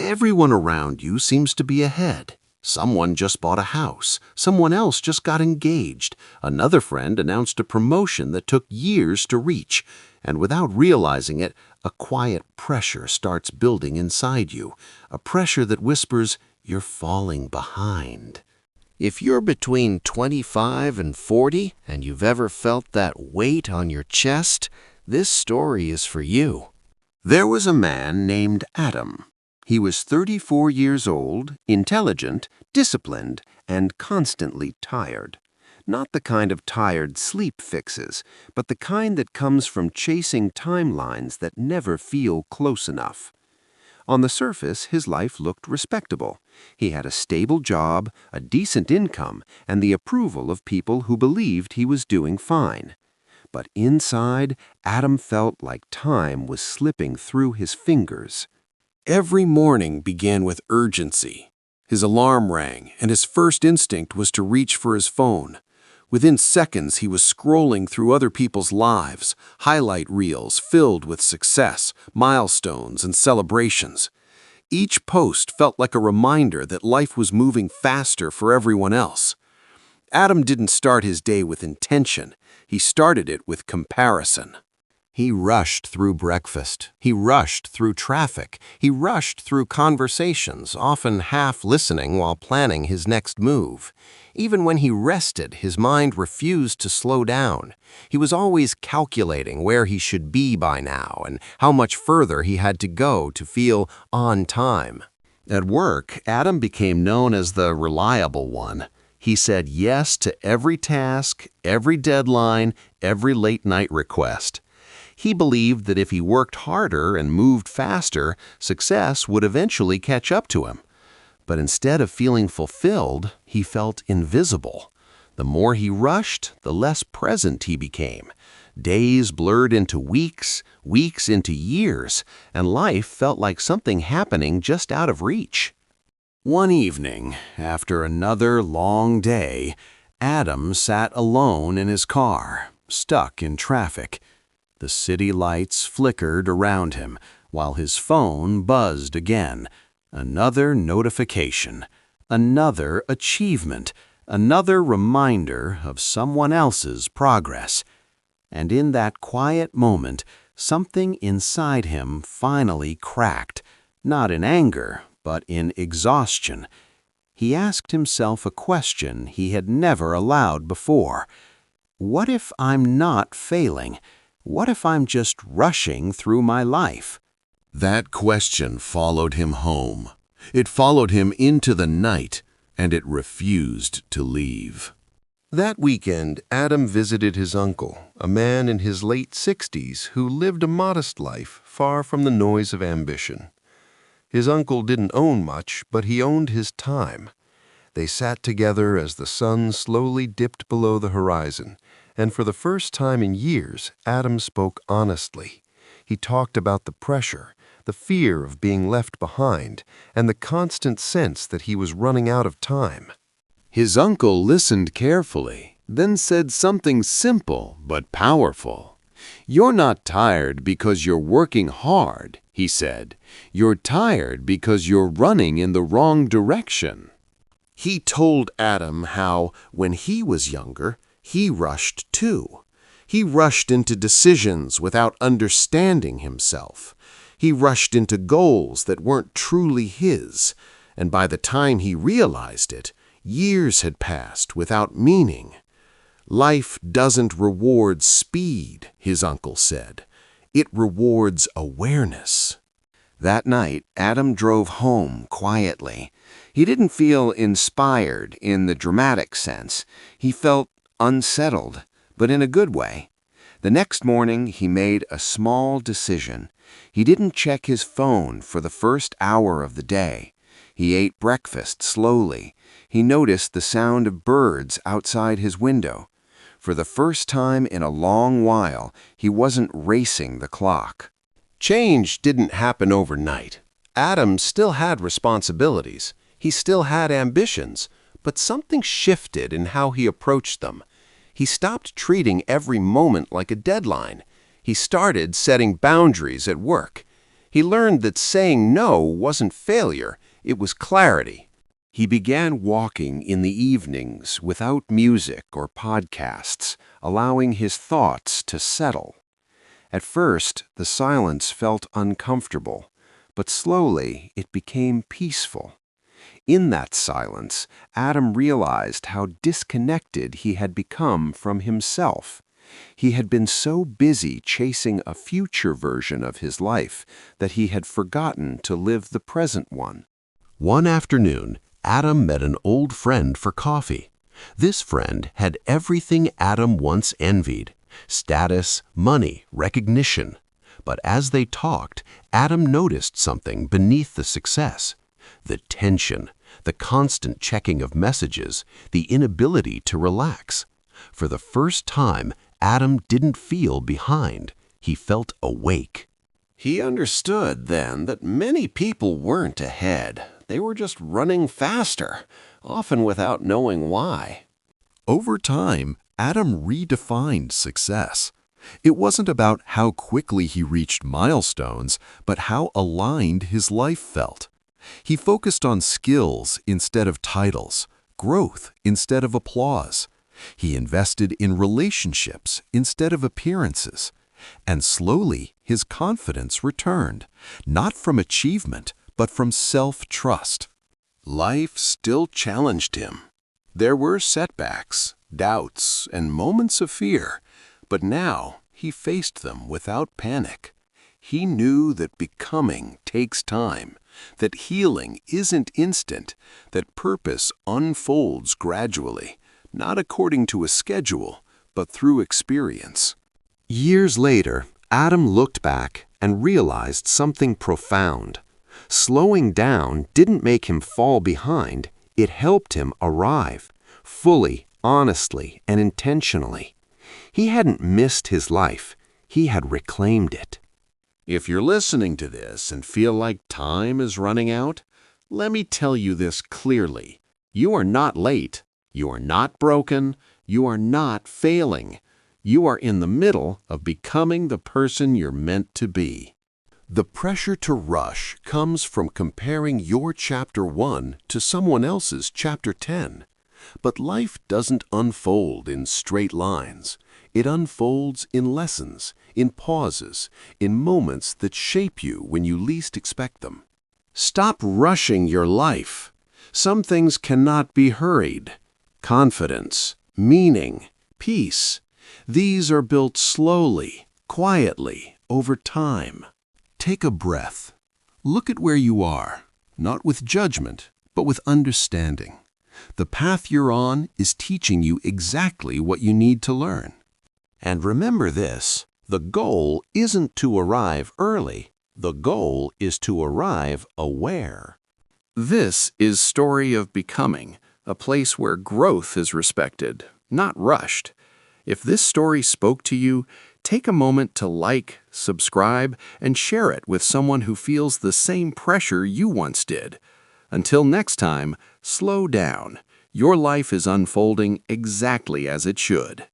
Everyone around you seems to be ahead. Someone just bought a house. Someone else just got engaged. Another friend announced a promotion that took years to reach. And without realizing it, a quiet pressure starts building inside you. A pressure that whispers, "You're falling behind." If you're between 25 and 40 and you've ever felt that weight on your chest, this story is for you. There was a man named Adam. He was 34 years old, intelligent, disciplined, and constantly tired. Not the kind of tired sleep fixes, but the kind that comes from chasing timelines that never feel close enough. On the surface, his life looked respectable. He had a stable job, a decent income, and the approval of people who believed he was doing fine. But inside, Adam felt like time was slipping through his fingers. Every morning began with urgency. His alarm rang, and his first instinct was to reach for his phone. Within seconds, he was scrolling through other people's lives, highlight reels filled with success, milestones, and celebrations. Each post felt like a reminder that life was moving faster for everyone else. Adam didn't start his day with intention. He started it with comparison. He rushed through breakfast. He rushed through traffic. He rushed through conversations, often half listening while planning his next move. Even when he rested, his mind refused to slow down. He was always calculating where he should be by now and how much further he had to go to feel on time. At work, Adam became known as the reliable one. He said yes to every task, every deadline, every late-night request. He believed that if he worked harder and moved faster, success would eventually catch up to him. But instead of feeling fulfilled, he felt invisible. The more he rushed, the less present he became. Days blurred into weeks, weeks into years, and life felt like something happening just out of reach. One evening, after another long day, Adam sat alone in his car, stuck in traffic. The city lights flickered around him, while his phone buzzed again. Another notification, another achievement, another reminder of someone else's progress. And in that quiet moment, something inside him finally cracked, not in anger, but in exhaustion. He asked himself a question he had never allowed before. What if I'm not failing? What if I'm just rushing through my life? That question followed him home. It followed him into the night, and it refused to leave. That weekend, Adam visited his uncle, a man in his late 60s who lived a modest life far from the noise of ambition. His uncle didn't own much, but he owned his time. They sat together as the sun slowly dipped below the horizon, and for the first time in years, Adam spoke honestly. He talked about the pressure, the fear of being left behind, and the constant sense that he was running out of time. His uncle listened carefully, then said something simple but powerful. "You're not tired because you're working hard," he said. "You're tired because you're running in the wrong direction." He told Adam how, when he was younger, he rushed too. He rushed into decisions without understanding himself. He rushed into goals that weren't truly his, and by the time he realized it, years had passed without meaning. "Life doesn't reward speed," his uncle said. "It rewards awareness." That night, Adam drove home quietly. He didn't feel inspired in the dramatic sense. He felt unsettled, but in a good way. The next morning, he made a small decision. He didn't check his phone for the first hour of the day. He ate breakfast slowly. He noticed the sound of birds outside his window. For the first time in a long while, he wasn't racing the clock. Change didn't happen overnight. Adam still had responsibilities. He still had ambitions, but something shifted in how he approached them. He stopped treating every moment like a deadline. He started setting boundaries at work. He learned that saying no wasn't failure, it was clarity. He began walking in the evenings without music or podcasts, allowing his thoughts to settle. At first, the silence felt uncomfortable, but slowly it became peaceful. In that silence, Adam realized how disconnected he had become from himself. He had been so busy chasing a future version of his life that he had forgotten to live the present one. One afternoon, Adam met an old friend for coffee. This friend had everything Adam once envied: status, money, recognition. But as they talked, Adam noticed something beneath the success: the tension, the constant checking of messages, the inability to relax. For the first time, Adam didn't feel behind. He felt awake. He understood then that many people weren't ahead. They were just running faster, often without knowing why. Over time, Adam redefined success. It wasn't about how quickly he reached milestones, but how aligned his life felt. He focused on skills instead of titles, growth instead of applause. He invested in relationships instead of appearances. And slowly, his confidence returned, not from achievement, but from self-trust. Life still challenged him. There were setbacks, doubts, and moments of fear, but now he faced them without panic. He knew that becoming takes time, that healing isn't instant, that purpose unfolds gradually, not according to a schedule, but through experience. Years later, Adam looked back and realized something profound. Slowing down didn't make him fall behind. It helped him arrive, fully, honestly, and intentionally. He hadn't missed his life. He had reclaimed it. If you're listening to this and feel like time is running out, let me tell you this clearly. You are not late. You are not broken. You are not failing. You are in the middle of becoming the person you're meant to be. The pressure to rush comes from comparing your chapter 1 to someone else's chapter 10. But life doesn't unfold in straight lines. It unfolds in lessons, in pauses, in moments that shape you when you least expect them. Stop rushing your life. Some things cannot be hurried. Confidence, meaning, peace. These are built slowly, quietly, over time. Take a breath. Look at where you are, not with judgment, but with understanding. The path you're on is teaching you exactly what you need to learn. And remember this: the goal isn't to arrive early. The goal is to arrive aware. This is Story of Becoming, a place where growth is respected, not rushed. If this story spoke to you, take a moment to like, subscribe, and share it with someone who feels the same pressure you once did. Until next time, slow down. Your life is unfolding exactly as it should.